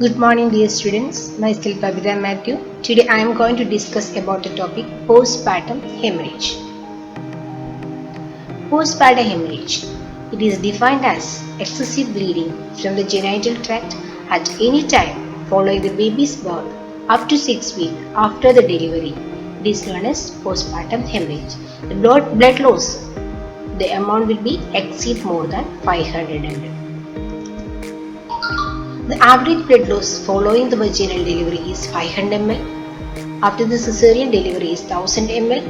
Good morning dear students, myself Abhida Matthew. Today I am going to discuss about the topic postpartum hemorrhage. Postpartum hemorrhage. It is defined as excessive bleeding from the genital tract at any time following the baby's birth up to 6 weeks after the delivery. It is known as postpartum hemorrhage. The blood loss, the amount will be exceed more than 500 ml. The average blood loss following the vaginal delivery is 500 ml. After the caesarean delivery is 1000 ml.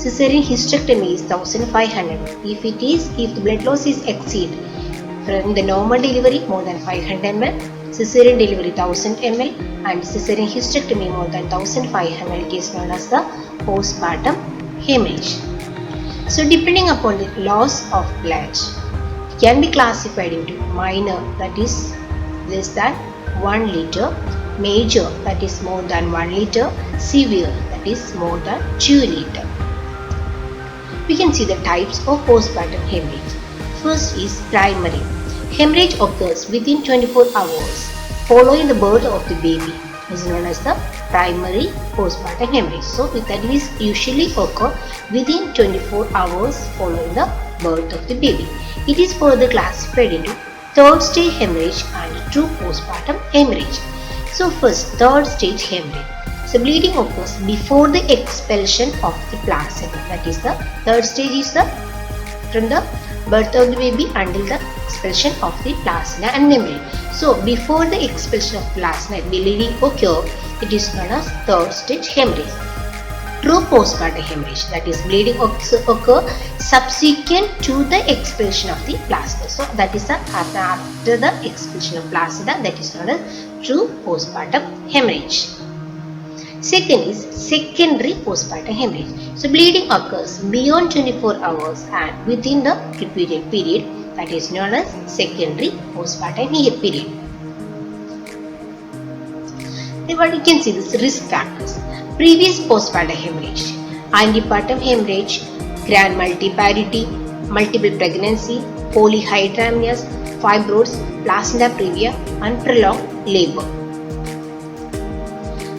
Caesarean hysterectomy is 1500. If the blood loss is exceed from the normal delivery more than 500 ml, caesarean delivery 1000 ml and caesarean hysterectomy more than 1500, it is known as the postpartum hemorrhage. So depending upon the loss of blood, it can be classified into minor, that is less than 1 liter, major, that is more than 1 liter, severe, that is more than 2 liter. We can see the types of postpartum hemorrhage. First is primary. Hemorrhage occurs within 24 hours following the birth of the baby. This is known as the primary postpartum hemorrhage. So that is usually occur within 24 hours following the birth of the baby. It is further classified into third stage hemorrhage and true postpartum hemorrhage. So first, third stage hemorrhage. So bleeding occurs before the expulsion of the placenta. That is the third stage is from the birth of the baby until the expulsion of the placenta and membrane. So before the expulsion of placenta, bleeding occurs. It is known as third stage hemorrhage. True postpartum hemorrhage, that is bleeding occur subsequent to the expulsion of the placenta. So that is after the expulsion of placenta, that is known as true postpartum hemorrhage. Second is secondary postpartum hemorrhage. So bleeding occurs beyond 24 hours and within the repeated period, that is known as secondary postpartum period. Then what you can see is risk factors. Previous postpartum hemorrhage, antepartum hemorrhage, grand multiparity, multiple pregnancy, polyhydramnios, fibroids, placenta previa and prolonged labor.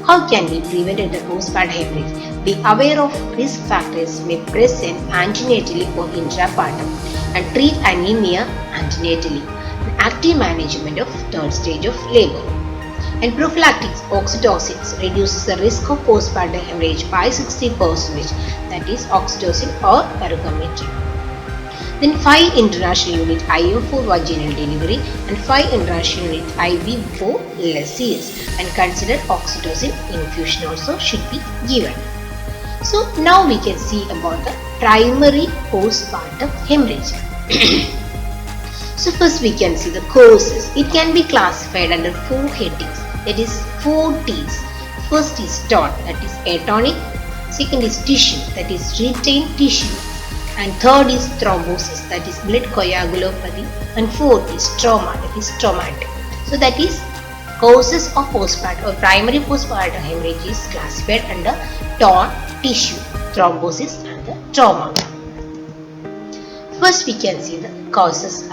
How can we prevent the postpartum hemorrhage? Be aware of risk factors may present antenatally or intrapartum and treat anemia antenatally. Active management of third stage of labor. And prophylactics, oxytocin reduces the risk of postpartum hemorrhage by 60%, that is oxytocin or paracetamol. Then 5 international unit IO for vaginal delivery and 5 international unit IV for less years, and consider oxytocin infusion also should be given. So now we can see about the primary postpartum hemorrhage. So first we can see the causes. It can be classified under 4 headings, that is 4 T's. First is TON, that is atonic. Second is tissue, that is retained tissue. And third is thrombosis, that is blood coagulopathy. And fourth is trauma, that is traumatic. So that is causes of postpartum or primary postpartum hemorrhage is classified under TON, tissue, thrombosis and the trauma. First we can see the causes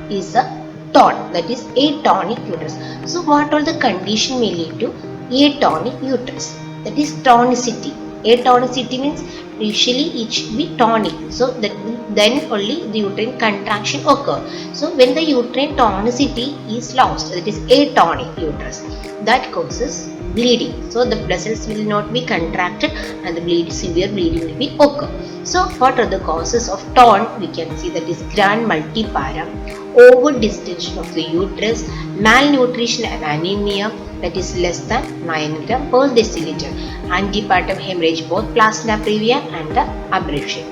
is the TON, that is atonic uterus. So what all the condition may lead to atonic uterus? That is tonicity. Atonicity means usually it should be tonic. So that then only the uterine contraction occur. So when the uterine tonicity is lost, that is atonic uterus, that causes bleeding. So the vessels will not be contracted and the severe bleeding will be occur. So what are the causes of TON? We can see that is grand multiparum, over distension of the uterus, malnutrition and anemia, that is less than 9 gram per deciliter, antepartum hemorrhage, both placenta previa and the abrasion.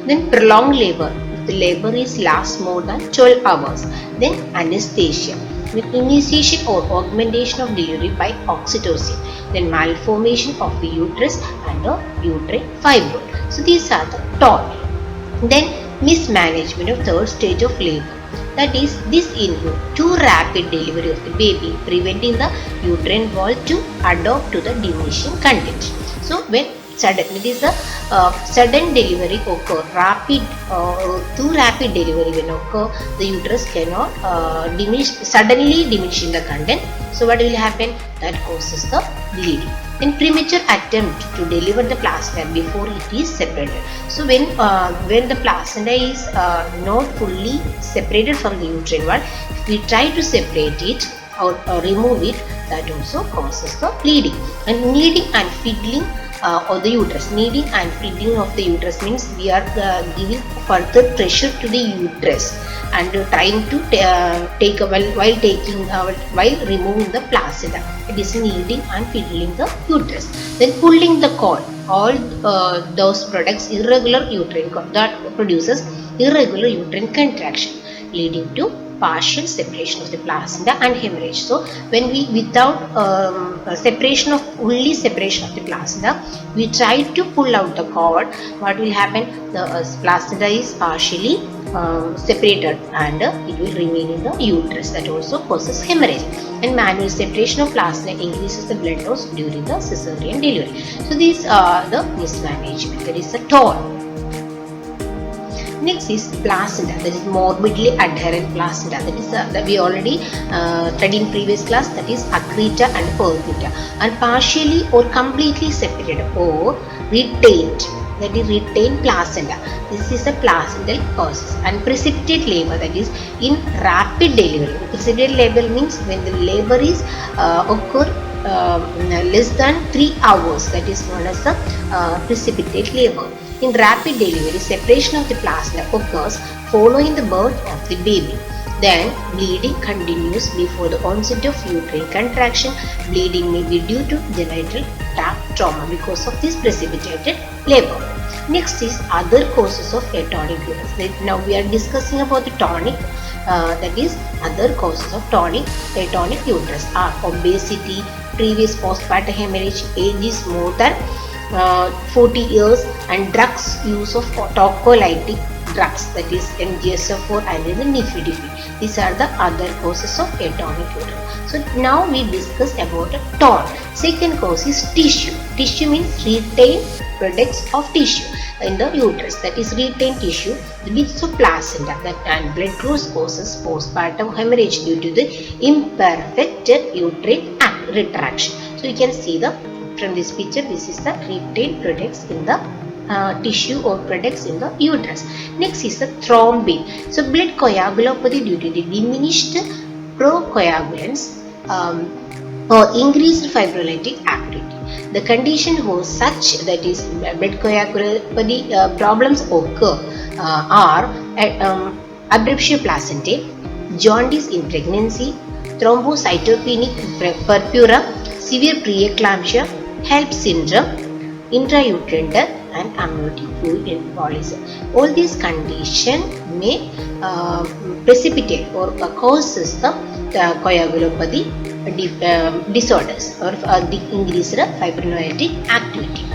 Then prolonged labor, if the labor is last more than 12 hours, then anesthesia with initiation or augmentation of delivery by oxytocin, then malformation of the uterus and the uterine fibroid. So these are the TON. Then mismanagement of third stage of labor, that is this include too rapid delivery of the baby, preventing the uterine wall to adapt to the diminishing content. So when sudden, it is a sudden delivery occur, rapid too rapid delivery when occur, the uterus cannot suddenly diminish in the content. So what will happen? That causes the bleeding. Then premature attempt to deliver the placenta before it is separated. So when the placenta is not fully separated from the uterine wall, if we try to separate it or remove it, that also causes the bleeding. And kneading and fiddling of the uterus. Kneading and feeding of the uterus means we are giving further pressure to the uterus and trying to take while removing the placenta. It is kneading and fiddling the uterus. Then pulling the cord. All those products irregular uterine cord that produces irregular uterine contraction, leading to partial separation of the placenta and hemorrhage. So when we without separation of only separation of the placenta, we try to pull out the cord, what will happen? The placenta is partially separated and it will remain in the uterus. That also causes hemorrhage. And manual separation of placenta increases the blood loss during the cesarean delivery. So these are the mismanagement. There is a toll. Next is placenta, that is morbidly adherent placenta, that is that we already studied in previous class, that is accreta and percreta, and partially or completely separated or retained, that is retained placenta. This is a placental process. And precipitate labor, that is in rapid delivery. Precipitate labor means when the labor is occur less than 3 hours, that is known as the precipitate labor. In rapid delivery, separation of the placenta occurs following the birth of the baby. Then bleeding continues before the onset of uterine contraction. Bleeding may be due to genital tract trauma because of this precipitated labor. Next is other causes of atonic uterus. Now we are discussing about the tonic, that is other causes of atonic uterus are obesity, previous postpartum hemorrhage, age is more than 40 years, and drugs, use of tocolytic drugs, that is MGSO4 and the nifedipine. These are the other causes of atonic uterus. So now we discuss about a tone. Second cause is tissue. Tissue means retained products of tissue in the uterus, that is retained tissue. The bits of placenta that and blood clots causes postpartum hemorrhage due to the imperfect uterine retraction. So you can see from this picture, this is the retained products in the tissue or products in the uterus. Next is the thrombin. So blood coagulopathy due to the diminished procoagulants or increased fibrinolytic activity. The condition was such, that is blood coagulopathy problems occur are abruptio placentae, jaundice in pregnancy, thrombocytopenic purpura, severe preeclampsia, HELLP syndrome, intrauterine death, and amniotic fluid embolism. All these conditions may precipitate or causes the coagulopathy disorders or increased fibrinolytic activity.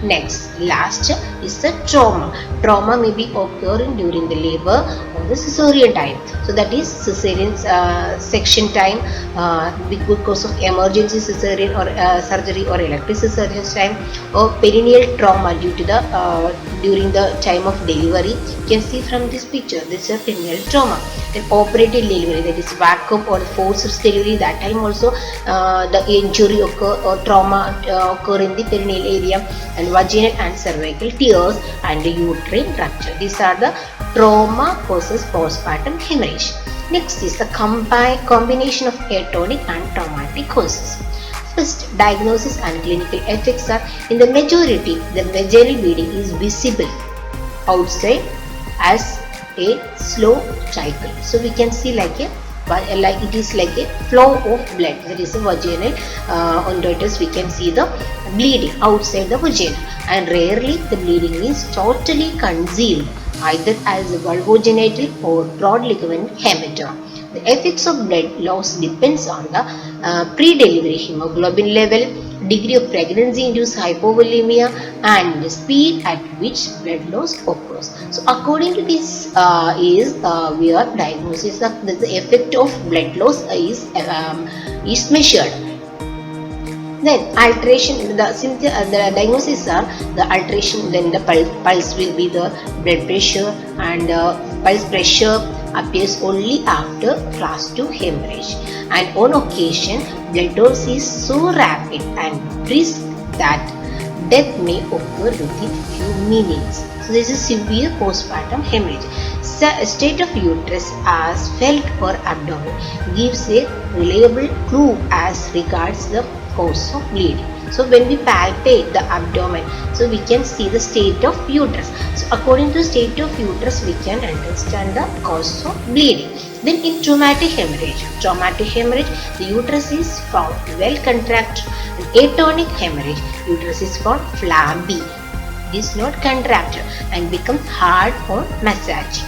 Next, last is the trauma. Trauma may be occurring during the labor or the cesarean time. So that is cesarean section time because of emergency cesarean or surgery or elective cesarean time, or perineal trauma due to the during the time of delivery. You can see from this picture, this is a perineal trauma. Then operated delivery, that is vacuum or forceps delivery, that time also the injury occur or trauma occur in the perineal area, and vaginal and cervical tears and uterine rupture. These are the trauma causes postpartum hemorrhage. Next is the combination of atonic and traumatic causes. First, diagnosis and clinical effects are, in the majority, the vaginal bleeding is visible outside as a slow cycle. So we can see like it is like a flow of blood. That is a vaginal endometritis. We can see the bleeding outside the vagina, and rarely the bleeding is totally concealed either as a vulvogenital or broad ligament hematoma. The effects of blood loss depends on the pre-delivery hemoglobin level, degree of pregnancy-induced hypovolemia, and the speed at which blood loss occurs. So according to this we are diagnosis of the effect of blood loss is measured. Then alteration, the diagnosis are the alteration, then the pulse will be the blood pressure, and pulse pressure appears only after class 2 hemorrhage, and on occasion blood loss is so rapid and brisk that death may occur within few minutes. So this is severe postpartum hemorrhage. State of uterus as felt or abdomen gives a reliable clue as regards the cause of bleeding. So when we palpate the abdomen, so we can see the state of uterus. So according to state of uterus, we can understand the cause of bleeding. Then in traumatic hemorrhage, the uterus is found well contracted. In atonic hemorrhage, uterus is found flabby. It is not contracted and becomes hard on massage.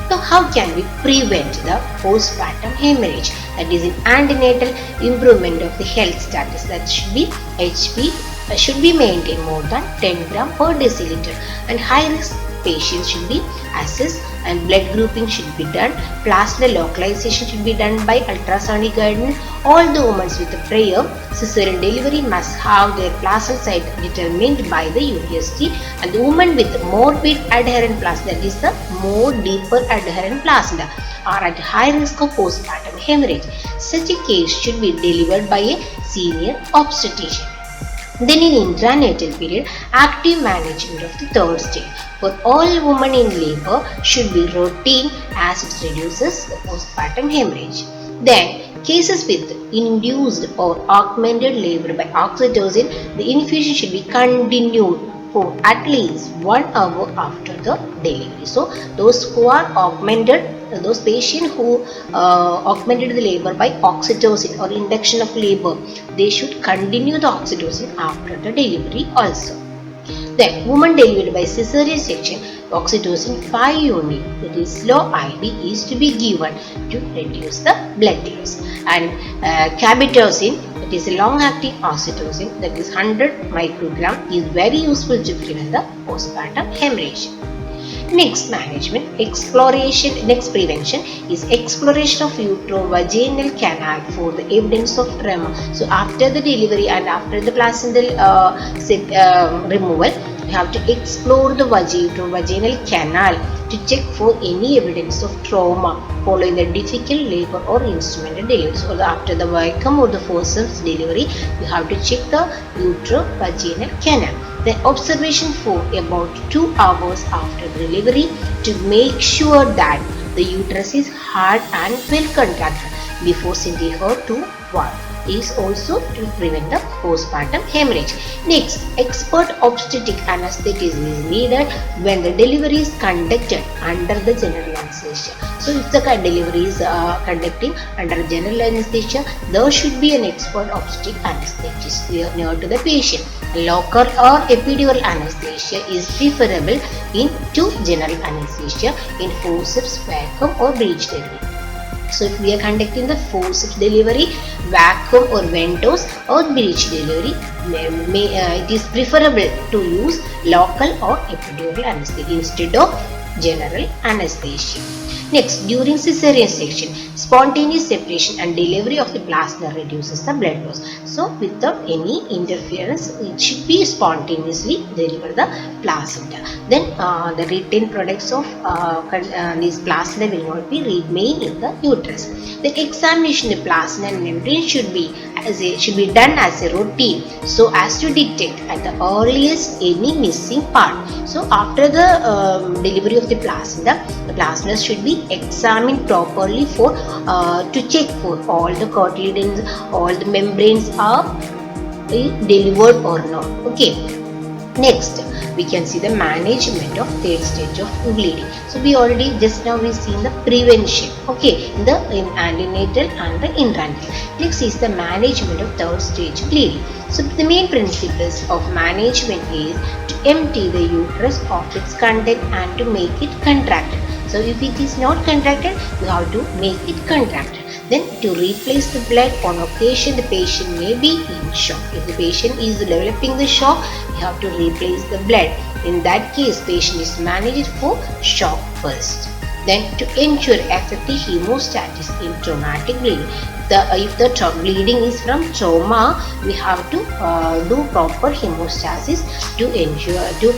So how can we prevent the postpartum hemorrhage? That is, in antenatal improvement of the health status, that should be HP should be maintained more than 10 gram per deciliter, and high risk patients should be assessed, and blood grouping should be done. Plasma localization should be done by ultrasonic guidance. All the women with a prior cesarean delivery must have their placental site determined by the USG, and the women with morbid adherent placenta, that is the more deeper adherent placenta, are at high risk of postpartum hemorrhage. Such a case should be delivered by a senior obstetrician. Then in intranatal period, active management of the third stage for all women in labor should be routine, as it reduces the postpartum hemorrhage. Then cases with induced or augmented labor by oxytocin, the infusion should be continued for at least 1 hour after the delivery. So those who are augmented, those patients who augmented the labor by oxytocin or induction of labor, they should continue the oxytocin after the delivery also. Then woman delivered by cesarean section, oxytocin 5 unit, that is low ID, is to be given to reduce the blood loss, and carbetocin, that is a long acting oxytocin, that is 100 microgram, is very useful to prevent the postpartum hemorrhage. Next prevention is exploration of uterovaginal canal for the evidence of tremor. So after the delivery and after the placental removal, we have to explore the uterovaginal canal to check for any evidence of trauma following the difficult labor or instrumental delivery. So after the vacuum or the forceps delivery, you have to check the uterovaginal canal. The observation for about 2 hours after delivery to make sure that the uterus is hard and well contracted before sending her to work is also to prevent the postpartum hemorrhage. Next, expert obstetric anesthesia is needed when the delivery is conducted under the general anesthesia. So if the delivery is conducting under general anesthesia, there should be an expert obstetric anesthetist near to the patient. Local or epidural anesthesia is preferable to general anesthesia in forceps, vacuum or breech delivery. So if we are conducting the forceps delivery, vacuum or ventouse or breech delivery, it is preferable to use local or epidural anesthesia instead of general anesthesia. Next, during cesarean section, spontaneous separation and delivery of the placenta reduces the blood loss. So without any interference, it should be spontaneously deliver the placenta. Then the retained products of this placenta will not be remain in the uterus. The examination of the placenta and membrane should be done as a routine, so as to detect at the earliest any missing part. So after the delivery of the placenta should be examined properly for to check for all the cotyledons, all the membranes are delivered or not. Okay. Next, we can see the management of third stage of bleeding. So we already just now we seen the prevention, okay, in antenatal and the intranatal. Next is the management of third stage bleeding. So the main principles of management is to empty the uterus of its content and to make it contracted. So if it is not contracted, you have to make it contracted. Then to replace the blood, on occasion the patient may be in shock. If the patient is developing the shock, you have to replace the blood. In that case, patient is managed for shock first. Then to ensure effective hemostasis in traumatic bleeding, if the bleeding is from trauma, we have to do proper hemostasis to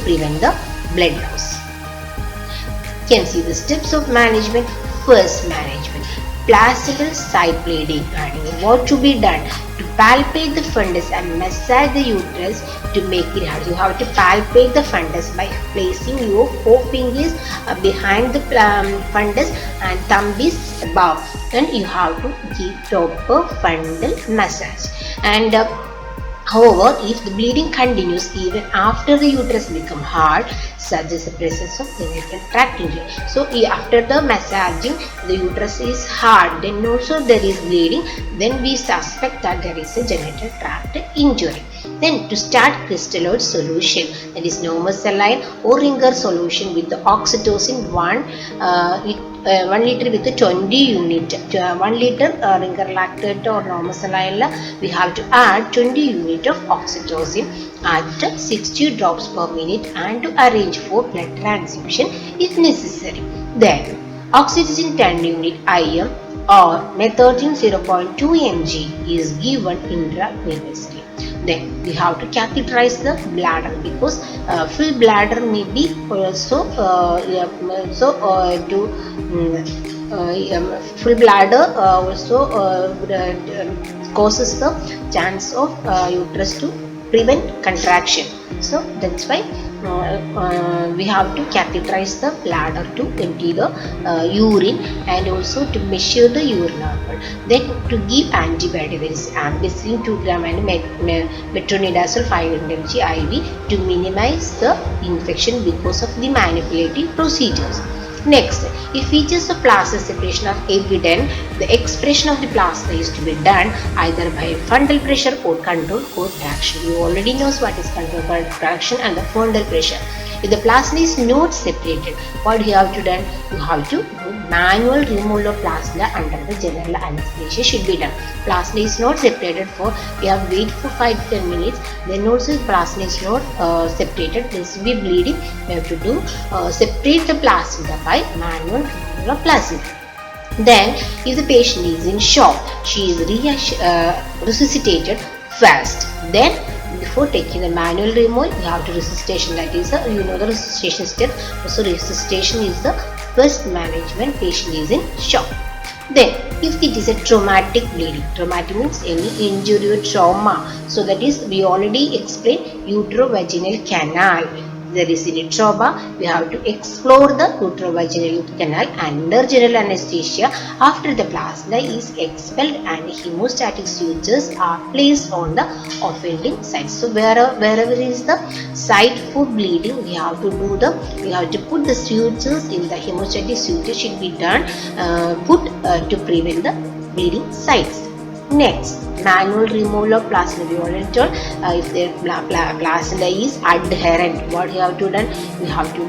prevent the blood loss. You can see the steps of management. First, management placental site bleeding, and what to be done to palpate the fundus and massage the uterus to make it hard. You have to palpate the fundus by placing your forefingers behind the fundus and thumb is above, and you have to give proper fundal massage. And however, if the bleeding continues even after the uterus becomes hard, such as the presence of genital tract injury. So after the massaging, the uterus is hard, then also there is bleeding, then we suspect that there is a genital tract injury. Then to start crystalloid solution, that is normal saline or ringer solution with the oxytocin 1 liter with 20 unit, 1 liter ringer lactate or normal saline, we have to add 20 unit of oxytocin at 60 drops per minute and to arrange for blood transfusion if necessary. Then oxytocin 10 unit IM or methotrexate 0.2 mg is given intravenously. Then we have to catheterize the bladder, because full bladder may be also full bladder also causes the chance of uterus to prevent contraction. So that's why we have to catheterize the bladder to empty the urine and also to measure the urine output. Then to give antibiotic, there is ampicillin 2 gram and metronidazole 500 mg IV to minimize the infection because of the manipulative procedures. Next, if features of plasma separation are evident, the expression of the plasma is to be done either by fundal pressure or controlled contraction. You already know what is controlled contraction and the fundal pressure. If the plasma is not separated, what you have to do? You have to do manual removal of plasma under the general anesthesia should be done. Plasma is not separated for, you have wait for 5 to 10 minutes. Then also plasma is not separated, this will be bleeding. We have to do separate the plasma by manual removal of plasma. Then if the patient is in shock, she is resuscitated fast. Then before taking the manual removal, you have to resuscitation, that is the resuscitation step. So resuscitation is the first management, patient is in shock. Then if it is a traumatic bleeding, traumatic means any injury or trauma, so that is we already explained uterovaginal canal. There is in trauma, we have to explore the uterovaginal canal under general anesthesia after the plasma is expelled and hemostatic sutures are placed on the offending site. So wherever is the site for bleeding, we have to put the sutures in the hemostatic sutures should be done to prevent the bleeding sites. Next, manual removal of plasma. We already told if the plasma is adherent, what you have to do? You have to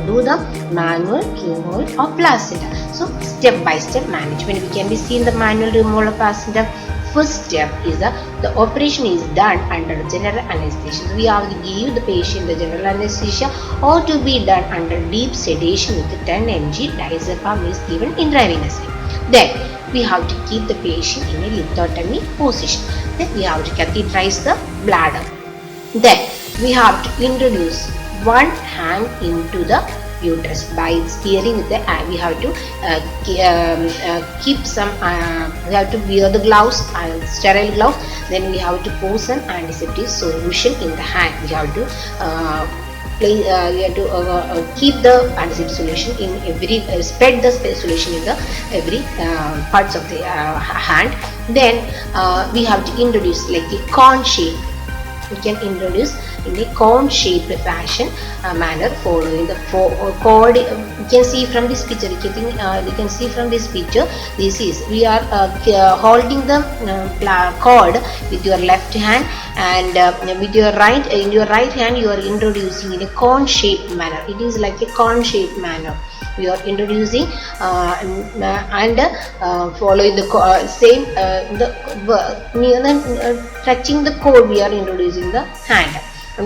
do the manual removal of plasma. So step by step management we can be seen the manual removal of plasma. First step is the operation is done under general anesthesia. So we have to give the patient the general anesthesia or to be done under deep sedation with 10 mg diazepam is given intravenously. Then we have to keep the patient in a lithotomy position. Then we have to catheterize the bladder. Then we have to introduce one hand into the uterus by steering with the hand. We have to keep some, we have to wear the gloves, sterile gloves. Then we have to pour some antiseptic solution in the hand. We have to we have to keep the antiseptic solution in every spread the solution in the every parts of the hand. Then we have to introduce like a cone shape. We can introduce in a cone shaped fashion manner following the cord. You can see from this picture. You can see from this picture. This is we are holding the cord with your left hand, and with your right in your right hand you are introducing in a cone shaped manner. It is like a cone shaped manner. We are introducing and following the same touching the cord. We are introducing the hand,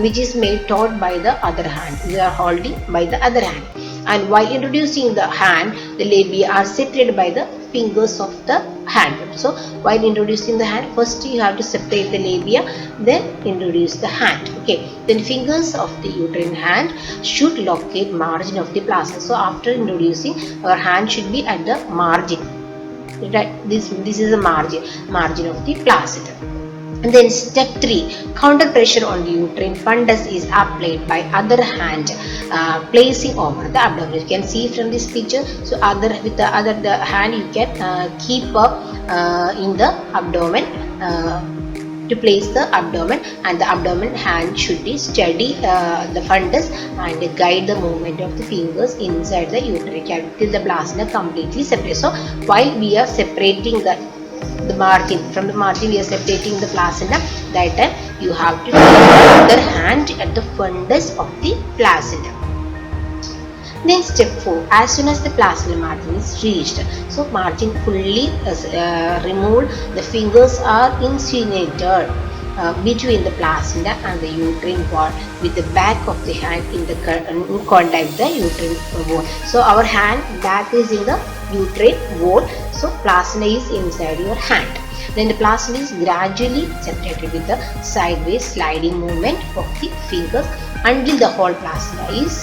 which is made taut by the other hand. We are holding by the other hand, and while introducing the hand, the labia are separated by the fingers of the hand. So while introducing the hand, first you have to separate the labia, then introduce the hand. Okay, then fingers of the uterine hand should locate margin of the placenta. So after introducing, our hand should be at the margin. This is a margin of the placenta. And then step 3, counter pressure on the uterine fundus is applied by other hand placing over the abdomen. You can see from this picture. So with the hand you can keep up in the abdomen to place the abdomen, and the abdomen hand should be steady the fundus and guide the movement of the fingers inside the uterine cavity till the placenta completely separate. So while we are separating the margin, from the margin we are separating the placenta, that time you have to take the other hand at the fundus of the placenta. Then step 4, as soon as the placental margin is reached, so margin fully removed, the fingers are insinuated between the placenta and the uterine wall with the back of the hand in contact the uterine wall. So our hand back is in the uterine wall, so placenta is inside your hand. Then the placenta is gradually separated with the sideways sliding movement of the fingers until the whole placenta is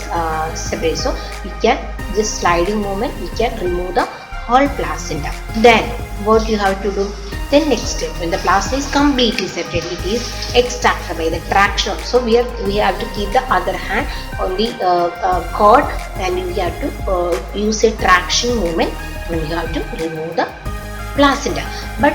separated. So we can, this sliding movement, we can remove the whole placenta. Then what you have to do? Then next step, when the placenta is completely separated, it is extracted by the traction. So we have to keep the other hand on the cord, and we have to use a traction movement when you have to remove the placenta. But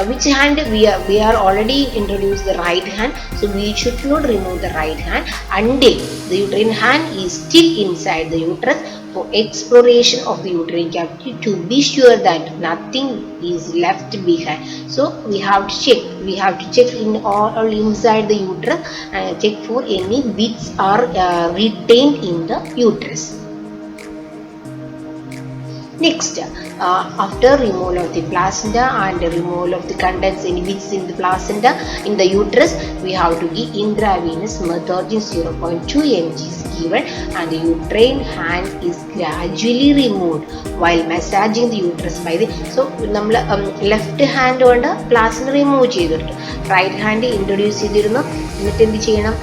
which hand we are already introduced the right hand, so we should not remove the right hand until the uterine hand is still inside the uterus for exploration of the uterine cavity to be sure that nothing is left behind. So we have to check in all inside the uterus and check for any bits are retained in the uterus. Next, after removal of the placenta and removal of the contents in bits in the placenta in the uterus, we have to give intravenous metformin 0.2 mg is given, and the uterine hand is gradually removed while massaging the uterus by the. So left hand on the placenta remove ചെയ്തിട്ട് right hand introduce ചെയ്തിരുന്നു. എന്നിട്ട് എന്ത് ചെയ്യണം?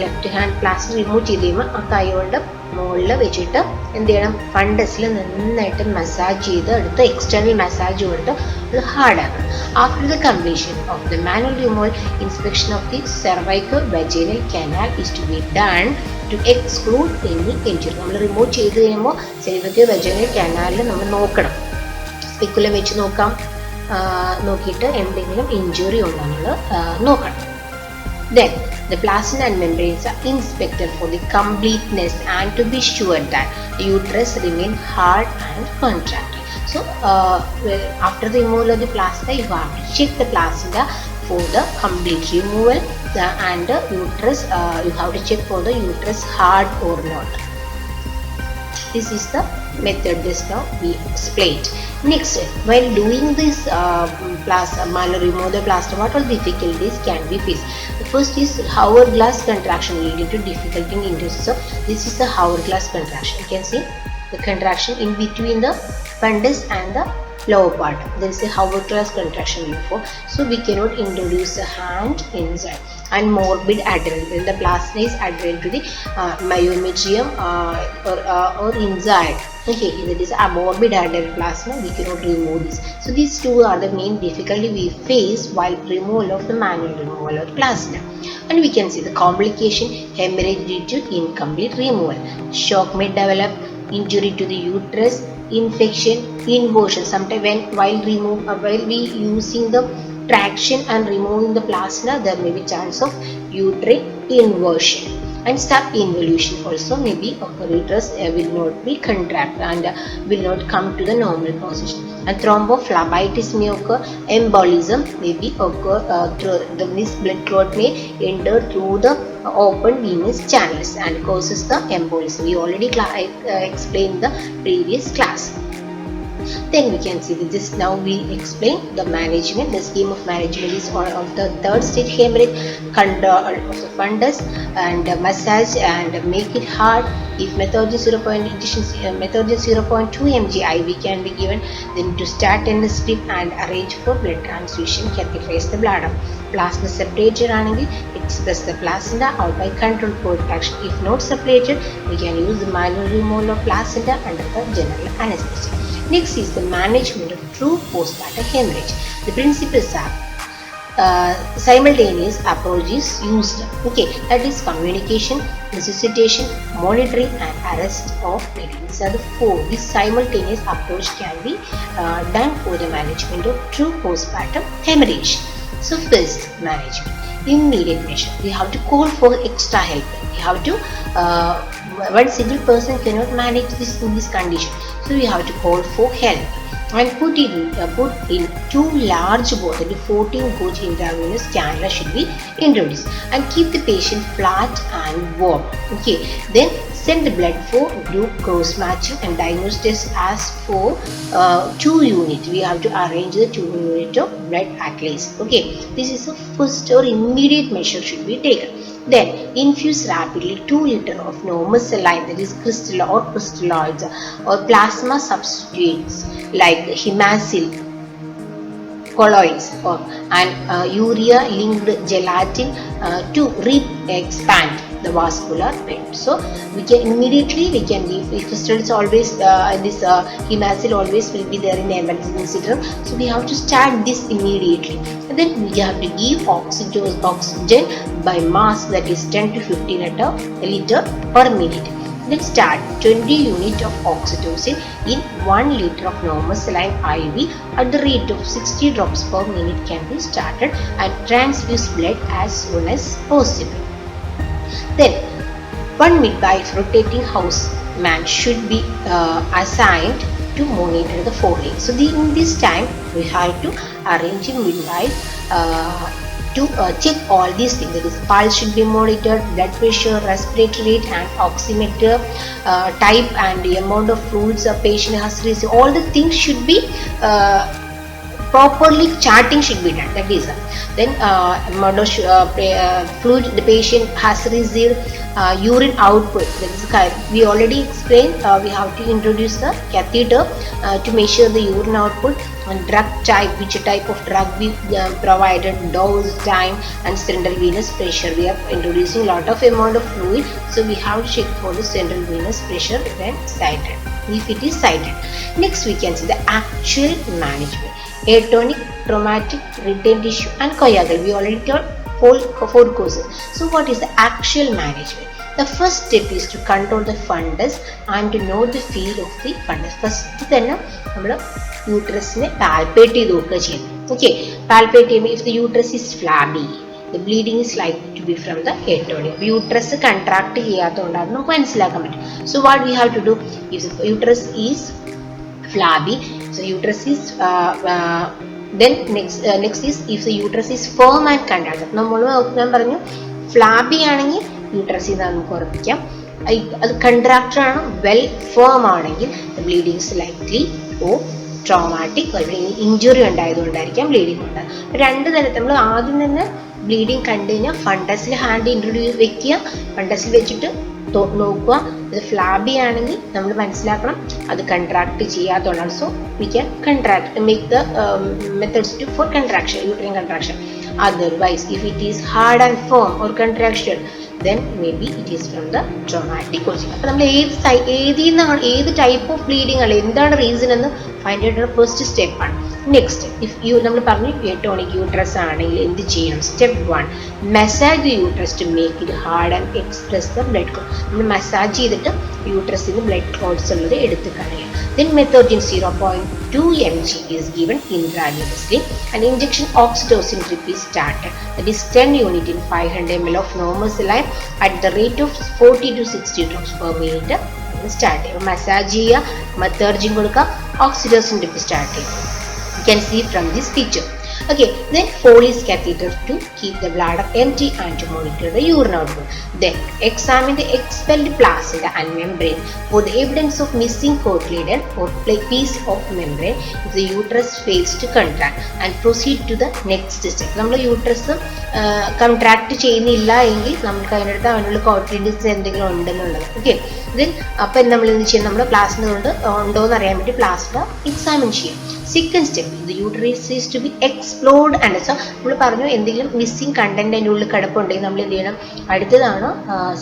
Left hand plaster remove ചെയ്ത് കഴിയുമ്പോൾ ആ കൈ കൊണ്ട് മുകളിൽ വെച്ചിട്ട് എന്ത് ചെയ്യണം? ഫണ്ടസിൽ നന്നായിട്ട് മസാജ് ചെയ്ത് എടുത്ത് എക്സ്റ്റേണൽ മസാജ് കൊടുത്ത് അത് ഹാർഡാക്കണം. After the completion of the manual removal, inspection of the cervical vaginal canal is to be done to exclude any injury. നമ്മൾ റിമൂവ് ചെയ്ത് കഴിയുമ്പോൾ സെർവൈക്കൽ വെജൈനൽ കനാലിൽ നമ്മൾ നോക്കണം, സ്പിക്കുലം വെച്ച് നോക്കാം, നോക്കിയിട്ട് എന്തെങ്കിലും ഇഞ്ചുറി ഉണ്ടോ എന്നുള്ളത് നോക്കണം. Then the placenta and membranes are inspected for the completeness and to be sure that the uterus remain hard and contracted. So after the removal of the placenta, you have to check the placenta for the complete removal and the uterus. You have to check for the uterus hard or not. This is the method just now we explained. Next, while doing this remove the placenta, what all difficulties can be faced? The first is hourglass contraction leading to difficulty in intercourse. So this is the hourglass contraction. You can see the contraction in between the fundus and the lower part. There is a hourglass contraction before, so we cannot introduce a hand inside. And morbid adherence, when the placenta is adherent to the myometrium or inside. Okay, if it is a morbid adherent placenta, we cannot remove this. So these two are the main difficulty we face while removal of the manual removal of placenta. And we can see the complication: hemorrhage due to incomplete removal, shock may develop, injury to the uterus, infection, inversion. Sometimes while we using the traction and removing the placenta, there may be chance of uterine inversion, and step involution also may be occur. Uterus will not be contract and will not come to the normal position. And thrombophlebitis may occur. Embolism may be occur through this blood clot may enter through the open venous channels and causes the embolism. We already explained the previous class. Then we can see that this now we explain the management. The scheme of management is of the third stage hemorrhage, control of the fundus and massage and make it hard. If methodin 0.2 mg IV can be given, then to start and strip and arrange for blood transfusion, catheterize the bladder. Plasma separated ആണെങ്കിൽ express the placenta out by controlled port traction. If not separated, we can use the manual removal of placenta under the general anesthesia. Next is the management of true postpartum hemorrhage. The principles are simultaneous approach is used. Okay, that is communication, resuscitation, monitoring, and arrest of bleeding. These are the four. This simultaneous approach can be done for the management of true postpartum hemorrhage. So first, management. Immediate measure. We have to call for extra help. We have to one single person cannot manage this in this condition. So we have to call for help and put in 2 large bottles. 14 gauge intravenous cannula should be introduced and keep the patient flat and warm. Okay, then send the blood for group cross matching and diagnosis as for 2 units. We have to arrange the 2 units of blood at least. Okay, this is the first or immediate measure should be taken. Then infuse rapidly 2 liters of normal saline, that is crystal or crystalloids or plasma substitutes like hemacil, colloids and urea linked gelatin to re-expand the vascular bed. So we can immediately give crystals always this hemacil always will be there in the emergency room. So we have to start this immediately. And then we have to give oxygen by mass, that is 10 to 15 liter per minute. Then start 20 units of oxytocin in 1 liter of normal saline IV at the rate of 60 drops per minute can be started and transfuse blood as soon as possible. Then one midwife rotating houseman should be assigned to monitor the foreling. So in this time we have to arrange a midwife to check all these things. That is, pulse should be monitored, blood pressure, respiratory rate and oximeter, type and the amount of fluids a patient has received. All the things should be properly charting should be done. That is, then amount of fluid the patient has received, urine output. That is, we already explained. We have to introduce the catheter to measure the urine output, and drug type, which type of drug we provided, dose, time, and central venous pressure. We are introducing a lot of amount of fluid, so we have to check for the central venous pressure when cited, if it is cited. Next we can see the actual management. Atonic, traumatic, retained tissue and coagulant. We already told 4 causes. So what is the actual management? The first step is to control the fundus and to know the field of the fundus. First then നമ്മൾ യൂട്രസിനെ palpate ചെയ്ത് നോക്കുക ചെയ്യുന്നത്. Okay, palpate if the uterus is flabby, the bleeding is likely to be from the atonic. Uterus contract ചെയ്യാത്തതുകൊണ്ടാണ് നമുക്ക് മനസ്സിലാക്കാൻ പറ്റും. So what we have to do, if the uterus is flabby, so uterus is then next is if the uterus is firm and contracted. ഞാൻ പറഞ്ഞു ഫ്ലാബി ആണെങ്കിൽ യൂട്രസിൽ നിന്ന് നമുക്ക് ഉറപ്പിക്കാം. അത് കൺട്രാക്റ്റഡ് ആണ്, വെൽ ഫേം ആണെങ്കിൽ bleeding is likely oh traumatic injury ഉണ്ടായതുകൊണ്ടായിരിക്കാം ബ്ലീഡിങ് ഉണ്ടാകും. 2 തരത്തിൽ നമ്മൾ ആദ്യം തന്നെ ബ്ലീഡിങ് കണ്ടു കഴിഞ്ഞാൽ ഫണ്ടസിൽ ഹാൻഡ് ഇൻട്രൊഡ്യൂസ് വെക്കുക, ഫണ്ടസിൽ വെച്ചിട്ട് നോക്കുക. ഇത് ഫ്ലാബി ആണെങ്കിൽ നമ്മൾ മനസ്സിലാക്കണം അത് കൺട്രാക്ട് ചെയ്യാത്തതുകൊണ്ടാണ്. So we can contract make the methods to for contraction, uterine contraction. Otherwise, if it is hard and firm or contraction, then maybe it is from the traumatic origin. അപ്പോൾ നമ്മൾ ഏത് ടൈപ്പ് ഓഫ് ബ്ലീഡിങ് ആണ്, എന്താണ് reason എന്ന് find out first step ആണ്. Next നമ്മൾ പറഞ്ഞു atonic uterus ആണെങ്കിൽ എന്ത് ചെയ്യണം? Step 1, massage the uterus to make it hard and express the blood clot. നമ്മൾ മസാജ് ചെയ്തിട്ട് യൂട്രസിന് ബ്ലഡ് ക്ലോട്ട്സ് ഉള്ളത് എടുത്ത് കളയാം. Then methodin 0.2 mg is given intravenously and injection oxytocin drip is started. That is 10 units in 500 ml of normal saline at the rate of 40 to 60 drops per minute. Start massage ചെയ്യുക, methodin കൊടുക്കുക, oxytocin drip start ചെയ്യുക. You can see from this picture. Okay, then Foley's catheter to keep the bladder empty and to monitor the urine output. Then examine the expelled placenta and membrane for the evidence of missing cotyledon or piece of membrane if the uterus fails to contract, and proceed to the next step. നമ്മൾ uterus contract ചെയ്യുന്നില്ല എങ്കിൽ നമുക്ക് അതിനടുത്ത് അവനുള്ള cotyledons എന്തെങ്കിലും ഉണ്ടെന്നുള്ളത്. Okay, then അപ്പം നമ്മൾ എന്ത് ചെയ്യണം, നമ്മൾ പ്ലാസ്റ്റിൻ്റെ ഉണ്ടോ എന്ന് അറിയാൻ വേണ്ടി പ്ലാസ്റ്റർ എക്സാമിൻ ചെയ്യും. Second step, the uterus is to be explored and so നമ്മൾ പറഞ്ഞു എന്തെങ്കിലും മിസ്സിംഗ് കണ്ടന്റ് അതിൻ്റെ ഉള്ളിൽ കിടപ്പുണ്ടെങ്കിൽ നമ്മൾ എന്ത് ചെയ്യണം, അടുത്തതാണ്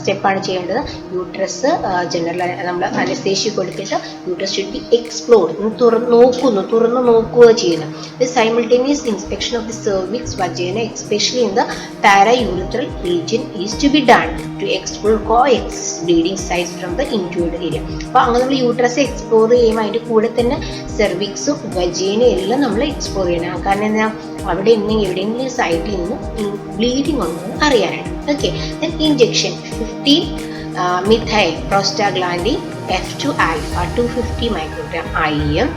സ്റ്റെപ്പാണ് ചെയ്യേണ്ടത്. യൂട്രസ് ജനറൽ നമ്മൾ അനസ്തേഷ്യ കൊടുത്തിട്ട് യൂട്രസ് ഷുഡ് ബി എക്സ്പ്ലോർഡ്, തുറന്നു നോക്കുക ചെയ്യണം. The simultaneous inspection of the cervix vagina especially in the paraurethral region is to be done to explore coexist bleeding sites from the intruded area. അപ്പോൾ അങ്ങനെ നമ്മൾ uterus explore ചെയ്യുമ്പോൾ അതിൻ്റെ കൂടെ തന്നെ സെർവിക്സും വജൈനയും എല്ലാം നമ്മൾ എക്സ്പ്ലോർ ചെയ്യണം. കാരണം എന്താ, അവിടെ എവിടെയെങ്കിലും സൈറ്റിൽ നിന്ന് ബ്ലീഡിംഗ് ഉണ്ടോ എന്ന് അറിയാനാണ്. Okay, then injection 15 methyl prostaglandin F2 alpha 250 microgram IM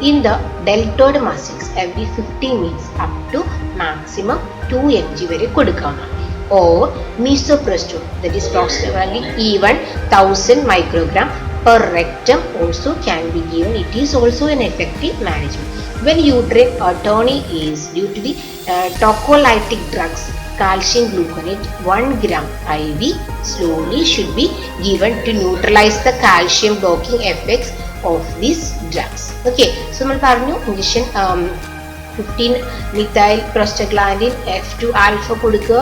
in the deltoid muscles every 15 minutes up to maximum 2 mg വരെ കൊടുക്കാവുന്നതാണ്. Or misoprostol, that is prostaglandin E1 1000 microgram per rectum also can be given. It is also an effective management. When uterine atony is due to the tocolytic drugs, calcium gluconate 1 gram IV slowly should be given to neutralize the calcium blocking effects of these drugs. Okay, so നമ്മൾ പറഞ്ഞു injection 15 methyl പ്രോസ്റ്റഗ്ലാൻഡിൻ F2 alpha കൊടുക്കുക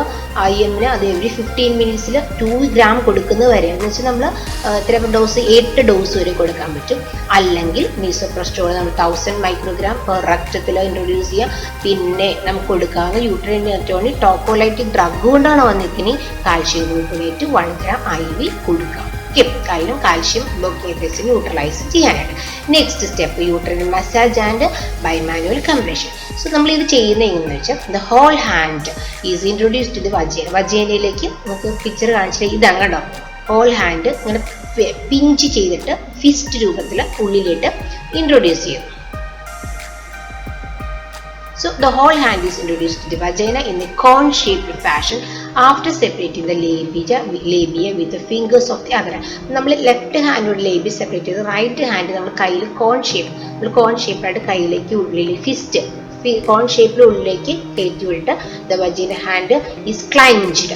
IM-ന്, അത് every 15 മിനിറ്റ്സിൽ 2 gram കൊടുക്കുന്നത് വരെ, എന്ന് വെച്ചാൽ നമ്മൾ എത്ര ഡോസ് 8 ഡോസ് വരെ കൊടുക്കാൻ പറ്റും. അല്ലെങ്കിൽ മീസോപ്രസ്റ്റോൾ നമ്മൾ 1000 മൈക്രോഗ്രാം പെർ റക്റ്റത്തിൽ ഇൻട്രൊഡ്യൂസ് ചെയ്യുക. പിന്നെ നമുക്ക് കൊടുക്കാവുന്ന യൂട്രൈൻ അറ്റോണി ടോക്കോലൈറ്റിക് ഡ്രഗ് കൊണ്ടാണ് വന്നിരിക്കുന്നത്, കാൽഷ്യം ഗ്ലൂക്കോനേറ്റ് 1 ഗ്രാം IV കൊടുക്കാം. കാര്യം കാൽഷ്യം ബ്ലോക്കിംഗ് എഫക്ട്സിനെ ന്യൂട്രലൈസ് ചെയ്യാനായിട്ട്. Next step uterine massage and bimanual compression. So നമ്മൾ ഇത് ചെയ്യുന്നത് എങ്ങനെയെന്ന് വെച്ചാൽ, the whole hand is introduce to the vagina. വജൈനയിലേക്ക് നമുക്ക് പിക്ചർ കാണിച്ചിട്ട് ഇതാണ് കേട്ടോ, ഹോൾ ഹാൻഡ് ഇങ്ങനെ പിഞ്ച് ചെയ്തിട്ട് ഫിസ്റ്റ് രൂപത്തിൽ ഉള്ളിലിട്ട് ഇൻട്രൊഡ്യൂസ് ചെയ്യും. So the whole hand is introduced to the vagina in a cone-shaped fashion after separating the labia with the fingers of the other hand. നമ്മൾ ലെഫ്റ്റ് ഹാൻഡോട് ലേബിയ സെപ്പറേറ്റ് ചെയ്ത് right hand നമ്മൾ കയ്യിൽ കോൺ ഷേപ്പായിട്ട് കയ്യിലേക്ക് ഉള്ളിൽ ഫിസ്റ്റ് കോൺ ഷേപ്പിൽ ഉള്ളിലേക്ക് കയറ്റി വിട്ട് the vagina hand is clenched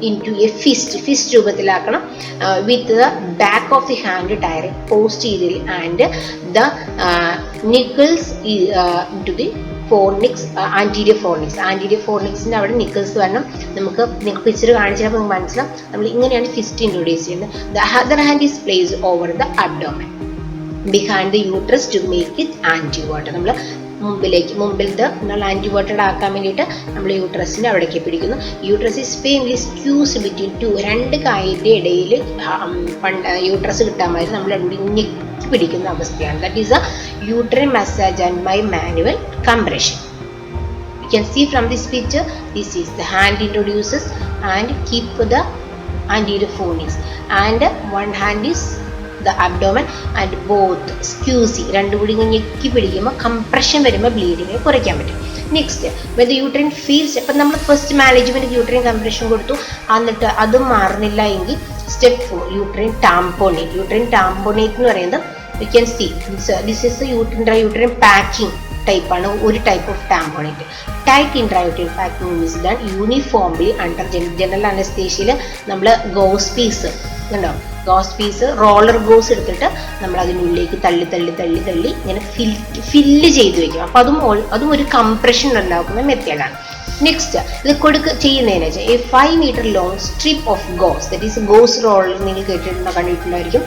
into a fist രൂപത്തിലാക്കണം. with the back of the hand direct posteriorly and the nipples into the fornix, anterior fornixന്റെ അവിടെ നിക്കിൾസ് വരണം. നിങ്ങൾക്ക് പിക്ചർ കാണിച്ചപ്പോൾ നമുക്ക് മനസ്സിലാവും. നമ്മൾ ഇങ്ങനെയാണ് ഫിസ്റ്റ് ഇൻട്രൊഡ്യൂസ് ചെയ്യുന്നത്. the other hand is placed over the abdomen behind the uterus to make it antewater. നമ്മൾ മുമ്പിലത്തെ നമ്മൾ ആന്റിവാട്ടേഡ് ആക്കാൻ വേണ്ടിയിട്ട് നമ്മൾ യൂട്രസിന്റെ അവിടേക്ക് പിടിക്കുന്നു. Uterus is firmly squeezed between രണ്ട് കാലിന്റെ ഇടയിൽ യൂട്രസ് കിട്ടാമായിരുന്നു നമ്മൾ ഞെക്കി പിടിക്കുന്ന അവസ്ഥയാണ്. That is a uterine massage and by manual compression. You can see from this picture, this is the hand introduces and keep the anterior fornix and one hand is the abdomen and both squeeze രണ്ടും കൂടി ഞെക്കി പിടിക്കുമ്പോൾ compression വരുമ്പോൾ ബ്ലീഡിങ്ങിനെ കുറയ്ക്കാൻ പറ്റും. Next when the uterine feels, അപ്പം നമ്മൾ first management uterine compression കൊടുത്തു, എന്നിട്ട് അതും മാറുന്നില്ല എങ്കിൽ സ്റ്റെപ്പ് 4 യൂട്രൈൻ ടാംപോണേറ്റ്. യൂട്രൈൻ ടാംപോണേറ്റ് എന്ന് പറയുന്നത് you can see this is the uterine packing type ആണ്, ഒരു type of tamponade. Tight intrauterine packing is done uniformly under general അനസ്തേഷ്യയിൽ. നമ്മൾ ഗോസ് പീസ് ഉണ്ടോ, ഗോസ് പീസ് റോളർ ഗോസ് എടുത്തിട്ട് നമ്മൾ അതിനുള്ളിലേക്ക് തള്ളി ഇങ്ങനെ ഫില്ല് ചെയ്ത് വെക്കും. അപ്പം അതും ഒരു കംപ്രഷൻ ഉണ്ടാക്കുന്ന മെത്തേഡാണ്. നെക്സ്റ്റ് ഇത് ചെയ്യുന്നതിന് വെച്ചാൽ A 5 meter long strip of gauze, that is gauze roller നിങ്ങൾ കണ്ടിട്ടുണ്ടായിരിക്കും,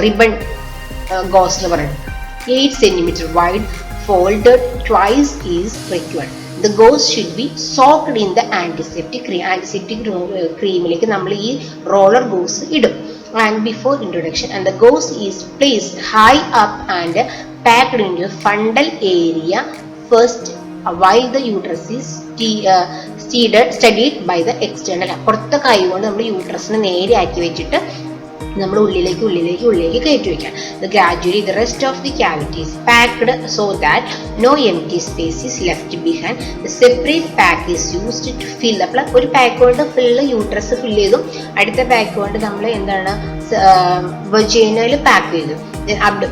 റിബൺ gauze എന്ന് പറയുന്നത് 8 centimeter wide, folded twice is required. The gauze should be soaked in the antiseptic creamലേക്ക് നമ്മൾ ഈ റോളർ ഗോസ് ഇടും. And before introduction, and the gauze is placed high up and packed into a fundal area first while the uterus is studied by the external. പുറത്തെ കൈ കൊണ്ട് നമ്മൾ യൂട്രസിനെ നേരെ ആക്കി വെച്ചിട്ട് നമ്മൾ ഉള്ളിലേക്ക് കയറ്റി വെക്കാം. Gradually the rest of the cavity is packed so that no empty space is left behind. The separate pack is used to fill. അപ്പോൾ ഒരു പാക്ക് കൊണ്ട് യൂട്രസ് ഫിൽ ചെയ്തു, അടുത്ത പാക്ക് കൊണ്ട് നമ്മൾ എന്താണ് വജൈനയിൽ പാക്ക് ചെയ്തു.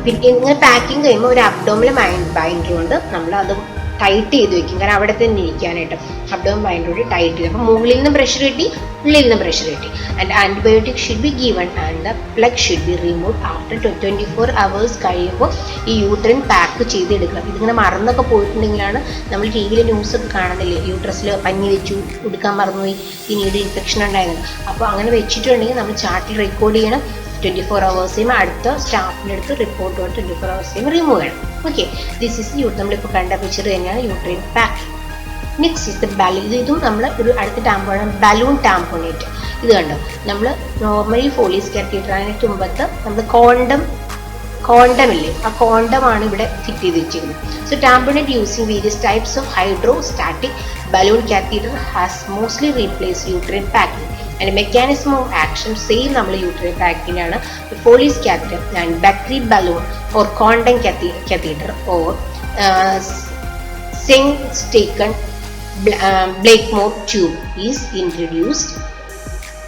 പിന്നെ ഇങ്ങനെ പാക്കിങ് കഴിയുമ്പോൾ ഒരു അബ്ഡോമിനൽ ബൈൻഡർ കൊണ്ട് നമ്മൾ അത് ടൈറ്റ് ചെയ്ത് വെക്കും, കാരണം അവിടെ തന്നെ ഇരിക്കാനായിട്ട് അബ്ഡോമിനൽ ബൈൻഡർ ടൈറ്റ് ചെയ്ത്. അപ്പോൾ മുകളിൽ നിന്ന് പ്രഷർ കിട്ടി, ഉള്ളിൽ നിന്ന് പ്രഷർ കിട്ടി. And antibiotic should be given and the plug should be remove after 24 hours കഴിയുമ്പോൾ ഈ യൂട്രൈൻ പാക്ക് ചെയ്തെടുക്കണം. ഇതിങ്ങനെ മറന്നൊക്കെ പോയിട്ടുണ്ടെങ്കിലാണ് നമ്മൾ ടി വിയിലെ ന്യൂസൊക്കെ കാണുന്നില്ലേ, യൂട്രസിൽ പഞ്ഞി വെച്ചു, ഉടുക്കാൻ മറന്നുപോയി, പിന്നീട് ഇൻഫെക്ഷൻ ഉണ്ടായിരുന്നു. അപ്പോൾ അങ്ങനെ വെച്ചിട്ടുണ്ടെങ്കിൽ നമ്മൾ ചാർട്ടിൽ റെക്കോർഡ് ചെയ്യണം. 24 hours അടുത്ത സ്റ്റാഫിൻ്റെ അടുത്ത് റിപ്പോർട്ട് കൊണ്ട് 24 hours റിമൂവ് ചെയ്യണം. ഓക്കെ, ദിസ് ഈസ് നമ്മളിപ്പോൾ കണ്ട പിക്ചർ തന്നെയാണ് uterine pack. Next is the balloon. ഇതും നമ്മൾ ഒരു അടുത്ത ടാമ്പോണാണ് ബലൂൺ ടാമ്പോണേറ്റ്. ഇത് കണ്ടോ, നമ്മൾ നോർമലി ഫോളീസ് കാത്തീറ്റർ അതിന് മുമ്പത്ത് നമ്മൾ കോണ്ടം ഇല്ലേ, ആ കോണ്ടമാണ് ഇവിടെ ഫിറ്റ് ചെയ്ത് വെച്ചിരുന്നത്. So tamponade using various types of hydrostatic balloon catheter has mostly replace uterine packing. And mechanism of action same നമ്മൾ യൂട്രൈൻ പാക്കിനാണ്. Foley's catheter and Bakri balloon or condom catheter or Sengstaken Blakemore tube is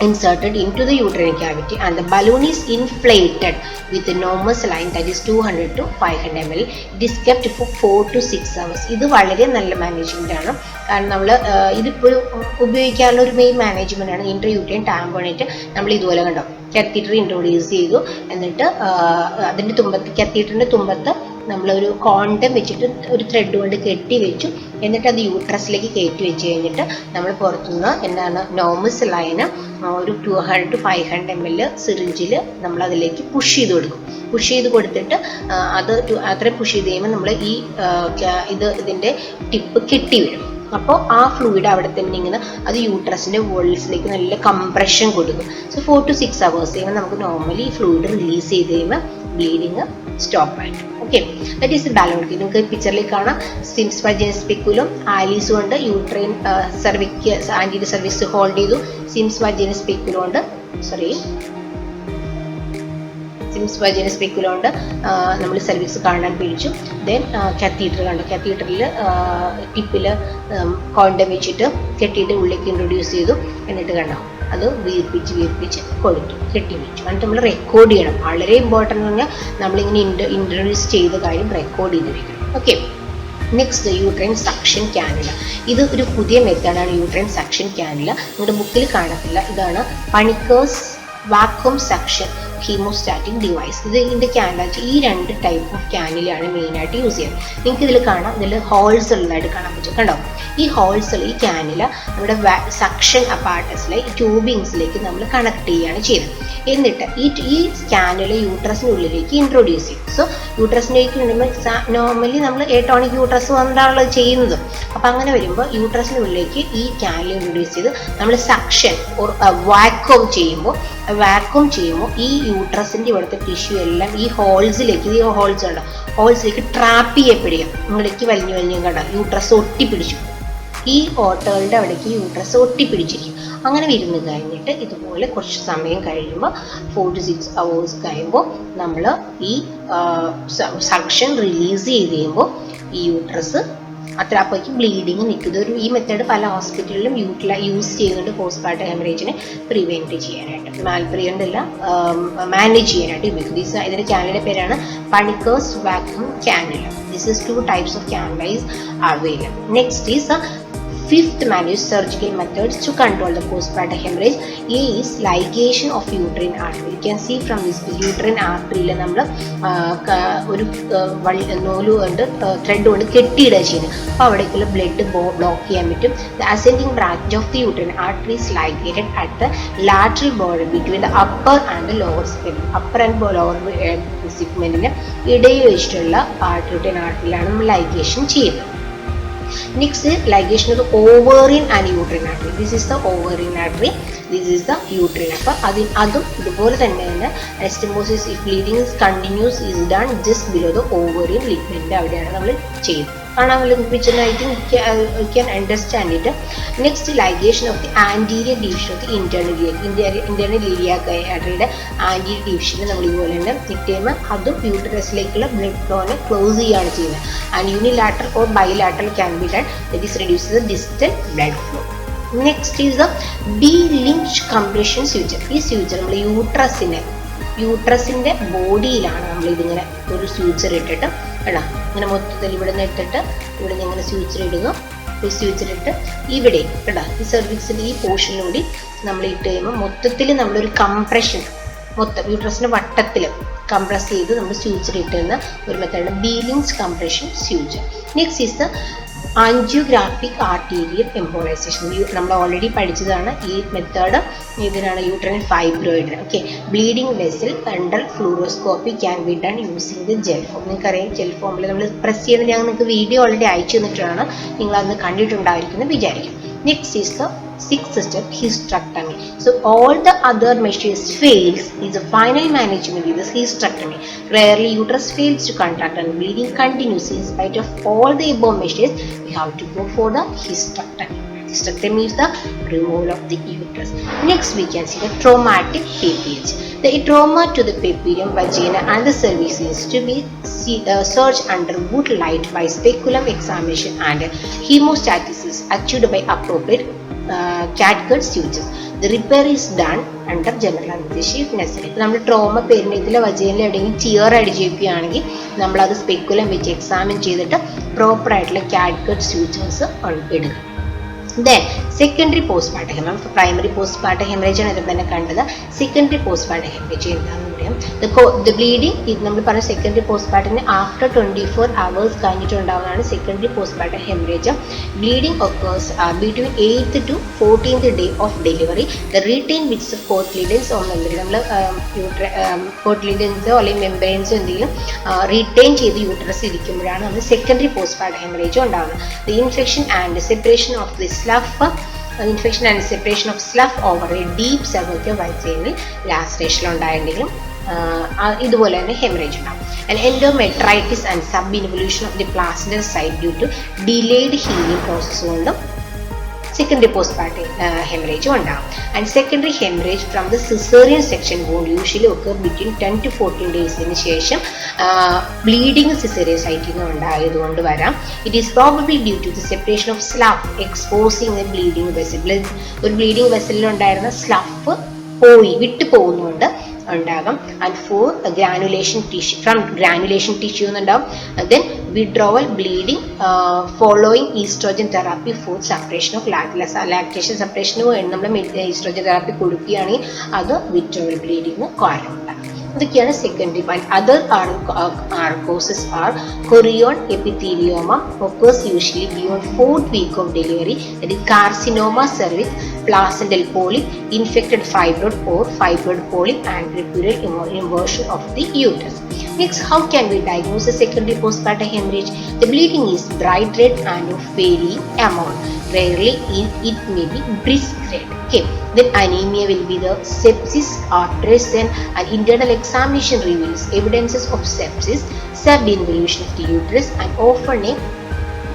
inserted into the uterine cavity and the balloon is inflated with a normal saline that is 200 to 500 ml. It is kept for 4 to 6 hours. ഇത് വളരെ നല്ല management ആണ്, കാരണം നമ്മൾ ഇതിപ്പോൾ ഉപയോഗിക്കാനുള്ള ഒരു main management ആണ്. ഇൻട്രയൂട്രൈൻ ടാമ്പോണേറ്റ് നമ്മൾ ഇതുപോലെ കണ്ടോ കാത്തീറ്റർ ഇൻട്രൊഡ്യൂസ് ചെയ്തു, എന്നിട്ട് അതിൻ്റെ കാത്തീറ്ററിൻ്റെ തുമ്പത്ത് നമ്മളൊരു കോണ്ടം വെച്ചിട്ട് ഒരു ത്രെഡ് കൊണ്ട് കെട്ടി വെച്ചു, എന്നിട്ട് അത് യൂട്രസിലേക്ക് കയറ്റി വെച്ച് കഴിഞ്ഞിട്ട് നമ്മൾ പുറത്തുനിന്ന് എന്താണ് നോർമൽ സലൈന് ഒരു 200 to 500 ml സിറിഞ്ചിൽ നമ്മൾ അതിലേക്ക് പുഷ് ചെയ്ത് കൊടുത്തിട്ട് അത് അത്രയും പുഷ് ചെയ്ത് കഴിയുമ്പോൾ നമ്മൾ ഈ ഇതിൻ്റെ ടിപ്പ് കെട്ടി വരും. അപ്പോൾ ആ ഫ്ലൂയിഡ് അവിടെ തന്നെ ഇങ്ങനെ അത് യൂട്രസിൻ്റെ വോൾസിലേക്ക് നല്ല കംപ്രഷൻ കൊടുക്കും. സോ 4 to 6 hours കഴിയുമ്പോൾ നമുക്ക് നോർമലി ഈ ഫ്ലൂയിഡ് റിലീസ് ചെയ്ത് കഴിയുമ്പോൾ ബ്ലീഡിങ് സ്റ്റോപ്പ് ആയിട്ട്. Okay, that is balloon. നിങ്ങൾക്ക് പിക്ചറിൽ കാണാം സിംസ് വജൈനസ് സ്പെക്കുലം ആലീസ് കൊണ്ട് യൂട്രൈൻ ആൻറ്റീരിയർ സർവീസ് ഹോൾഡ് ചെയ്തു. സിംസ് വജൈനസ് സ്പെക്കുലം കൊണ്ട് നമ്മൾ സർവീസ് കാണാൻ പിടിച്ചു. ദെൻ കാത്തീറ്റർ കണ്ടു, കാത്തീറ്ററിൽ ടിപ്പിൽ കോണ്ടം വെച്ചിട്ട് കെട്ടിയിട്ട് ഉള്ളിലേക്ക് ഇൻട്രൊഡ്യൂസ് ചെയ്തു, എന്നിട്ട് കണ്ടോ അത് വീർപ്പിച്ച് കൊടുത്തു, കെട്ടി വെച്ചു. എന്നിട്ട് നമ്മൾ റെക്കോർഡ് ചെയ്യണം. വളരെ ഇമ്പോർട്ടൻ്റ് പറഞ്ഞാൽ നമ്മളിങ്ങനെ ഇൻട്രൊഡ്യൂസ് ചെയ്ത കാര്യം റെക്കോർഡ് ചെയ്ത് വെക്കണം. Okay, next uterine suction cannula. ഇത് ഒരു പുതിയ മെത്തേഡാണ് യൂട്രൈൻ സക്ഷൻ കാനുല. നിങ്ങളുടെ ബുക്കിൽ കാണത്തില്ല. ഇതാണ് പണിക്കേഴ്സ് വാക്വം സക്ഷൻ ഹീമോസ്റ്റാറ്റിക് ഡിവൈസ്. ഇതിൻ്റെ ക്യാനുല ഈ 2 ടൈപ്പ് ഓഫ് ക്യാനുലയാണ് മെയിനായിട്ട് യൂസ് ചെയ്യുന്നത്. നിങ്ങൾക്ക് ഇതിൽ കാണാം, ഇതിൽ ഹോൾസ് ഉള്ളതായിട്ട് കാണാൻ പറ്റും. കണ്ടോ, ഈ ഹോൾസ് ഈ ക്യാനുല നമ്മുടെ സക്ഷൻ അപ്പാർട്ടസിലെ ഈ ട്യൂബിങ്സിലേക്ക് നമ്മൾ കണക്ട് ചെയ്യുകയാണ് ചെയ്യുന്നത്. എന്നിട്ട് ഈ ക്യാനുല യൂട്രസിനുള്ളിലേക്ക് ഇൻട്രൊഡ്യൂസ് ചെയ്യും. സോ യൂട്രസിലേക്ക് ഇടുമ്പോൾ നോർമലി നമ്മൾ എട്ടോണിക് യൂട്രസ് വന്നാണല്ലോ ചെയ്യുന്നത്. അപ്പം അങ്ങനെ വരുമ്പോൾ യൂട്രസിനുള്ളിലേക്ക് ഈ ക്യാനുല ഇൻട്രൊഡ്യൂസ് ചെയ്ത് നമ്മൾ സക്ഷൻ വാക്വം ചെയ്യുമ്പോൾ ഈ യൂട്രസിൻ്റെ ഇവിടുത്തെ ടിഷ്യൂ എല്ലാം ഈ ഹോൾസിലേക്ക് ട്രാപ്പ് ചെയ്യപ്പെടുക. ഇവിടേക്ക് വലിഞ്ഞു കണ്ട യൂട്രസ് ഒട്ടിപ്പിടിച്ചു, ഈ ഓട്ടകളുടെ അവിടേക്ക് യൂട്രസ് ഒട്ടിപ്പിടിച്ചിരിക്കും. അങ്ങനെ വരുന്നു കഴിഞ്ഞിട്ട് ഇതുപോലെ കുറച്ച് സമയം കഴിയുമ്പോൾ 4 to 6 hours കഴിയുമ്പോൾ നമ്മൾ ഈ സക്ഷൻ റിലീസ് ചെയ്ത് കഴിയുമ്പോൾ ഈ യൂട്രസ് അത്ര അപ്പോഴേക്ക് ബ്ലീഡിങ് നിൽക്കുന്നത്. ഈ മെത്തേഡ് പല ഹോസ്പിറ്റലിലും യൂസ് ചെയ്യുന്നുണ്ട് പോസ്റ്റ്പാർട്ടം ഹെമറേജിനെ പ്രിവെൻറ്റ് ചെയ്യാനായിട്ട്, മാനേജ് ചെയ്യാനായിട്ട് ഉപയോഗിക്കും. ഇതിൻ്റെ ക്യാനുലയുടെ പേരാണ് Panickers vacuum cannula. This is 2 types of cannula is available. Next is a 5th managed surgical methods to control the postpartum hemorrhage. A is ligation of uterine artery. You can see from this uterine artery നമ്മൾ ഒരു നൂല് കൊണ്ട് thread കൊണ്ട് കെട്ടിയിടുക ചെയ്യുന്നത്. അപ്പോൾ അവിടേക്കുള്ള blood block ചെയ്യാൻ പറ്റും. The ascending branch of the uterine artery is ligated at the lateral border between the upper and the lower segment. Upper and lower segmentന് ഇടയിൽ വെച്ചിട്ടുള്ള uterine arteryയിലാണ് നമ്മൾ ligation ചെയ്യുന്നത്. Next is ligation of the ovarian and uterine artery. This is the ovarian artery. This is the uterine. അപ്പോൾ അതും ഇതുപോലെ തന്നെ anastomosis if bleeding is continuous is done just below the ovarian ligament. അവിടെയാണ് നമ്മൾ ചെയ്യുന്നത്. കാണാമല്ലോ picture. I think you can understand it. Next ligation of the anterior division of the internal iliac ആർട്ടറിയുടെ anterior ഡിവിഷനിൽ നമ്മൾ ഇതുപോലെ തന്നെ ഇട്ടേമ അതും യൂട്ടറസിലേക്കുള്ള ബ്ലഡ് ഫ്ലോനെ ക്ലോസ് ചെയ്യുകയാണ് ചെയ്യുന്നത്. And unilateral or bilateral can be done. That is reduce the distal blood flow. Next is the B Lynch compression suture. ഈ suture നമ്മൾ യൂട്രസിൻ്റെ ബോഡിയിലാണ് നമ്മൾ ഇതിങ്ങനെ ഒരു സ്യൂച്ചർ ഇട്ടിട്ട് ഇടാം. ഇങ്ങനെ മൊത്തത്തിൽ ഇവിടെ നിന്ന് ഇട്ടിട്ട് ഇവിടെ നിന്ന് ഇങ്ങനെ സ്യൂച്ചർ ഇടുക. ഈ സ്യൂച്ചർ ഇട്ട് ഇവിടെ ഇടാം. ഈ സെർവിക്സിൻ്റെ ഈ പോർഷനിലൂടെ നമ്മൾ ഇട്ട് കഴിയുമ്പോൾ മൊത്തത്തിൽ നമ്മളൊരു കംപ്രഷൻ മൊത്തം യൂട്രസിൻ്റെ വട്ടത്തിൽ കംപ്രസ് ചെയ്ത് നമ്മൾ സ്യൂച്ചർ ഇട്ടുന്ന ഒരു മെത്തേഡാണ് B Lynch compression suture. Next is the angiographic arterial embolisation. നമ്മൾ ഓൾറെഡി പഠിച്ചതാണ് ഈ മെത്തേഡ്. ഇതിനാണ് uterine fibroid. Okay, bleeding vessel under fluoroscopy can be done using the gel foam. നിങ്ങൾക്കറിയാം ജെൽ ഫോമിൽ നമ്മൾ പ്രസ് ചെയ്യുന്നത് ഞാൻ നിങ്ങൾക്ക് വീഡിയോ ഓൾറെഡി അയച്ചു തന്നിട്ടാണ്, നിങ്ങളതൊന്ന് കണ്ടിട്ടുണ്ടായിരിക്കുമെന്ന് വിചാരിക്കും. Next is the sixth step, hysterectomy. So all the other measures fails is the final management is hysterectomy. Rarely uterus fails to contract and bleeding continues. In spite of all the above measures, we have to go for the hysterectomy. Hysterectomy is the removal of the uterus. Next we can see the traumatic PPH. The trauma to the papillum, vagina and the cervix is to be searched under good light by speculum examination and hemostasis achieved by appropriate catgut sutures. The repair is done under general anesthesia if necessary. ഇപ്പോൾ നമ്മൾ trauma പെരിനേറ്റിലെ വജൈനയിൽ എവിടെയെങ്കിലും cheer അടിച്ചിരിക്കുകയാണെങ്കിൽ നമ്മളത് speculum വെച്ച് examine ചെയ്തിട്ട് പ്രോപ്പറായിട്ടുള്ള catgut sutures എടുക്കുക. Then secondary postpartum hemorrhage. Primary postpartum hemorrhage ആണ് ഇതിൽ തന്നെ കണ്ടത്. secondary postpartum hemorrhage എന്താണെന്ന് പറയാം. The bleeding ഇത് നമ്മൾ പറഞ്ഞ secondary postpartum after 24 hours കഴിഞ്ഞിട്ടുണ്ടാവുന്നതാണ് secondary postpartum hemorrhage. Bleeding occurs between 8th to 14th day of delivery. The retained bits of cotyledons or membrane നമ്മൾ cotyledons അല്ലെങ്കിൽ membranes എന്തെങ്കിലും retain ചെയ്ത് uterus ഇരിക്കുമ്പോഴാണ് നമ്മൾ secondary postpartum hemorrhage ഉണ്ടാവുന്നത്. The infection and separation of this infection and separation of slough over a deep cervical vagina lacerational ഉണ്ടായെങ്കിലും ഇതുപോലെ തന്നെ hemorrhage ഉണ്ടാവും. And endometritis and subinvolution of the placental site due to delayed healing process കൊണ്ടും secondary postpartum hemorrhage ഉണ്ടാവും. And secondary hemorrhage from the cesarean section wound usually occur between 10 to 14 daysന് ശേഷം bleeding cesarean site ൽ നിന്ന് ഉണ്ടായതുകൊണ്ട് വരാം. It is probably due to the separation of slough exposing a bleeding vessel. ഒരു bleeding vessel ഉണ്ടായിരുന്ന slough വിട്ടു പോകുന്നുണ്ട് ഉണ്ടാകും. And for granulation tissue from granulation tissue എന്നുണ്ടാവും. Then withdrawal bleeding following oestrogen therapy for separation of lactation സെപ്പറേഷന് വേണ്ടി നമ്മൾ oestrogen therapy കൊടുക്കുകയാണെങ്കിൽ അത് വിഡ്രോവൽ ബ്ലീഡിങ് കാരണം ഉണ്ടാകും. ഇതൊക്കെയാണ് secondary. Other causes are chorion epithelioma occurs usually beyond 4th week of delivery. That is carcinoma cervix, placental polyp, infected fibroid or fibroid polyp and repural inversion of the uterus. Next, how can we diagnose a secondary postpartum hemorrhage? The bleeding is bright red and of varying amount. Rarely it may be brisk red. Okay. Then anemia will be the sepsis are present and internal examination reveals evidences of sepsis, subinvolution of the uterus and often a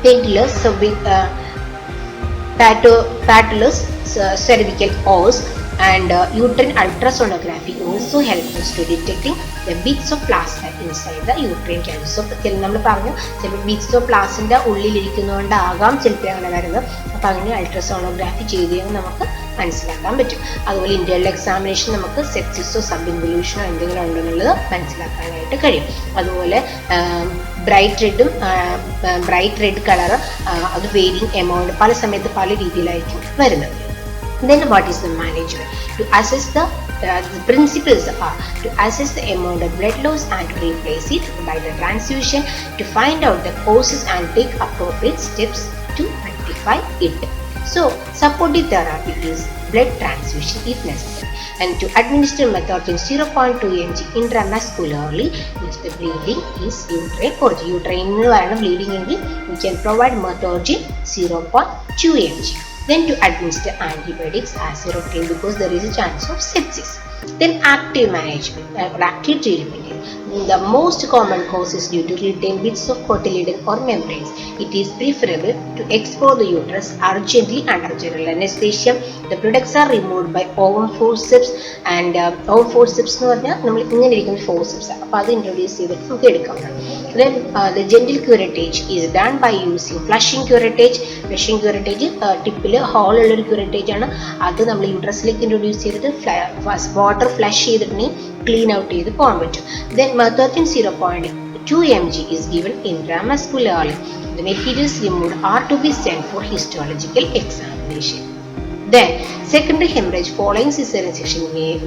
pendulous patulous cervical os. And uterine ultrasonography also helps us to detecting the bits of placenta inside the uterine cavity. So നമ്മൾ പറഞ്ഞു ചിലപ്പോൾ bits of പ്ലാസിൻ്റെ ഉള്ളിലിരിക്കുന്നതുകൊണ്ടാകാം ചിലപ്പോൾ അങ്ങനെ വരുന്നത്. അപ്പോൾ അങ്ങനെ ultrasonography ചെയ്ത് കഴിഞ്ഞാൽ നമുക്ക് മനസ്സിലാക്കാൻ പറ്റും. അതുപോലെ ഇന്റേണൽ എക്സാമിനേഷൻ നമുക്ക് സെപ്സിസോ സബ്ഇൻവല്യൂഷനോ എന്തെങ്കിലും ഉണ്ടെന്നുള്ളത് മനസ്സിലാക്കാനായിട്ട് കഴിയും. അതുപോലെ ബ്രൈറ്റ് റെഡ് കളർ അത് വേരിയിങ് എമൗണ്ട് പല സമയത്ത് പല രീതിയിലായിരിക്കും വരുന്നത്. Then what is the management? To assess the principles are to assess the amount of blood loss and to replace it by the transfusion, to find out the causes and take appropriate steps to rectify it. So supportive therapy is blood transfusion if necessary, and to administer metformin 0.2 mg intramuscularly if the bleeding is uterine or uterine bleeding, we can provide metformin 0.2 mg. Then to administer antibiotics as a routine because there is a chance of sepsis. Then active management or active treatment. The most common cause is due to retained bits of cotyledon or membranes. It is preferable to explore the uterus urgently under general anesthesia. The products are removed by ovum forceps and ovum forceps എന്ന് പറഞ്ഞാൽ നമ്മൾ ഇങ്ങനെ ഇരിക്കുന്ന forceps അപ്പോൾ അത് introduce ചെയ്തിട്ട് നമുക്ക് എടുക്കാവുന്നതാണ്. Then the gentle curettage is done by using flushing curettage. Flushing curettage ടിപ്പിൽ ഹോൾ ഉള്ളൊരു curettage ആണ്. അത് നമ്മൾ യൂട്രസിലേക്ക് ഇൻട്രൊഡ്യൂസ് ചെയ്തിട്ട് വാട്ടർ ഫ്ലഷ് ചെയ്തിട്ടുണ്ടെങ്കിൽ ക്ലീൻ ഔട്ട് ചെയ്ത് പോകാൻ പറ്റും. Then merthion 0.2 mg is given intramuscularly. The materials removed are to be sent for histological examination. Then secondary hemorrhage following cesarean section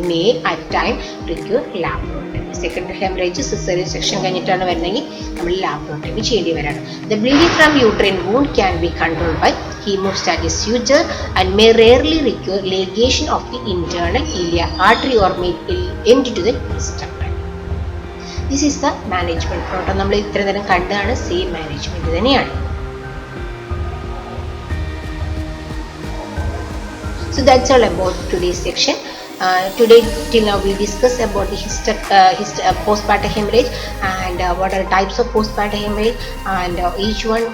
may at time require laparotomy. Secondary hemorrhage cesarean section കഴിഞ്ഞിട്ടാണ് വരുന്നെങ്കിൽ നമ്മൾ laparotomy ചെയ്യേണ്ടി വരാണ്. The bleeding from uterine wound can be controlled by hemostatic suture and may rarely require ligation of the internal iliac artery or may end to the stomach. This is the management protocol. നമ്മൾ ഇത്ര നേരം കണ്ടതാണ് same management തന്നെയാണ്. So that's all about today's section. Today till now we discussed about the postpartum hemorrhage and what are the types of postpartum hemorrhage, and each one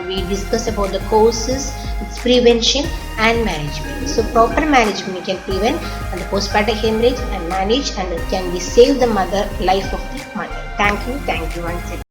we discussed about the causes, its prevention and management. So proper management can prevent the postpartum hemorrhage and manage and can be save the life of the mother. Thank you once again.